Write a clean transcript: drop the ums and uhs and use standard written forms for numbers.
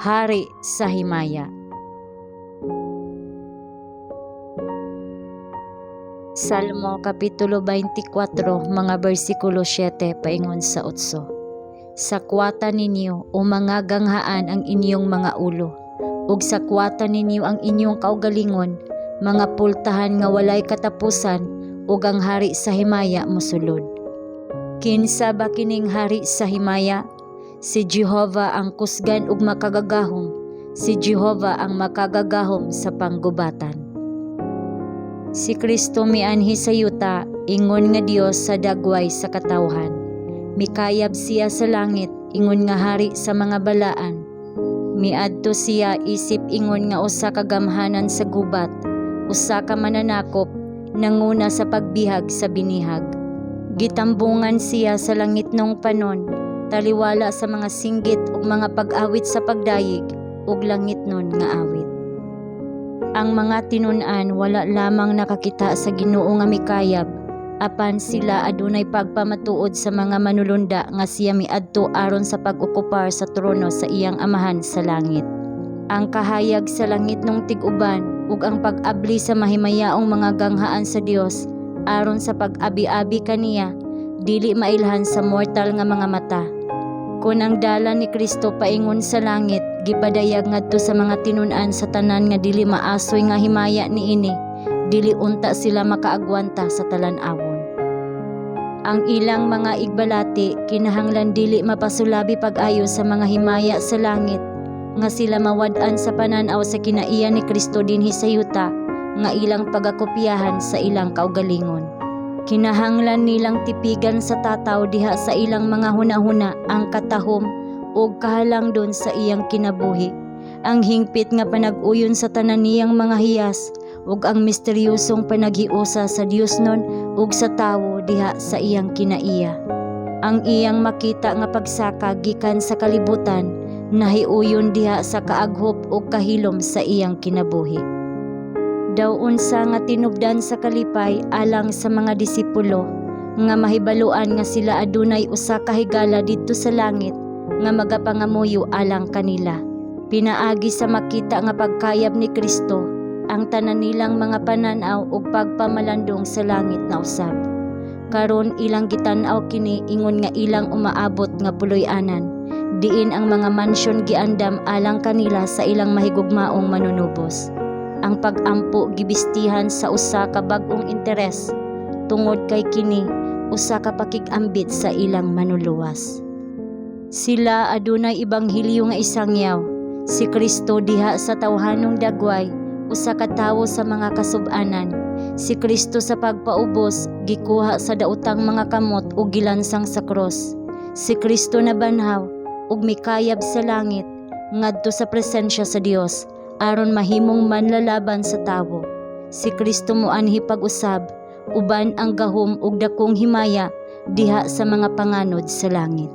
Hari sa himaya. Salmo Kapitulo 24, mga bersikulo 7 paingon sa 8. Sakwata ninyo o mga ganghaan ang inyong mga ulo, ug sakwata ninyo ang inyong kaugalingon, mga pultahan nga walay katapusan, ug ang hari sa himaya mosulod. Kinsa ba kining hari sa himaya? Si Jehovah ang kusgan ug makagagahom, si Jehovah ang makagagahom sa panggubatan. Si Kristo mianhi sa yuta, ingon nga Dios sa dagway sa katawhan. Mikayab siya sa langit, ingon nga hari sa mga balaan. Miadto siya isip ingon nga usa ka gamhanan sa gubat, usa ka mananakop, nanguna sa pagbihag sa binihag. Gitambungan siya sa langit nung panon, taliwala sa mga singgit ug mga pag-awit sa pagdayig, ug langit nun nga awit. Ang mga tinun-an wala lamang nakakita sa Ginoo nga mikayab, apan sila adunay pagpamatuod sa mga manulunda nga siya miadto aron sa pag-okupar sa trono sa iyang amahan sa langit. Ang kahayag sa langit nung tig-uban ug ang pag-abli sa mahimayaong mga ganghaan sa Dios aron sa pag-abi-abi kaniya, dili mailhan sa mortal nga mga mata. Kung ang dalan ni Kristo paingon sa langit, gipadayag ngadto sa mga tinun-an sa tanan nga dili maasoy nga himaya niini, dili unta sila makaagwanta sa talan-awon. Ang ilang mga igbalati kinahanglan dili mapasulabi pag-ayo sa mga himaya sa langit, nga sila mawad-an sa pananaw sa kinaiya ni Kristo dinhi sa yuta, nga ilang pagakopyahan sa ilang kaugalingon. Kinahanglan nilang tipigan sa tataw diha sa ilang mga hunahuna ang katahom ug kahalangdon sa iyang kinabuhi, ang hingpit nga panag-uyon sa tanan niyang mga hiyas ug ang misteryosong panaghiusa sa Dios nun ug sa tawo diha sa iyang kinaiya. Ang iyang makita nga pagsaka gikan sa kalibutan nahiuyon diha sa kaaghop ug kahilom sa iyang kinabuhi. Daw unsa nga tinubdan sa kalipay alang sa mga disipulo nga mahibaluan nga sila adunay usa ka higala didto sa langit nga magapangamuyo alang kanila. Pinaagi sa makita nga pagkayab ni Kristo ang tanan nilang mga pananaw ug pagpamalandong sa langit na usab. Karon ilang gitan-aw kini ingon nga ilang umaabot nga puloy-anan, diin ang mga mansyon giandam alang kanila sa ilang mahigugmaong manunubos. Ang pag-ampo gibistihan sa usa ka bag-ong interes, tungod kay kini usa ka pakig-ambit sa ilang manuluwas. Sila adunay ibanghilyo nga isangyaw, si Kristo diha sa tawhanong dagway, usa ka tawo sa mga kasub-anan. Si Kristo sa pagpaubos gikuha sa daotang mga kamot ug gilansang sa krus. Si Kristo na banhaw ug mikayab sa langit ngadto sa presensya sa Dios aron mahimong manlalaban sa tawo. Si Kristo moanhi pag-usab uban ang gahom ug dakong himaya diha sa mga panganod sa langit.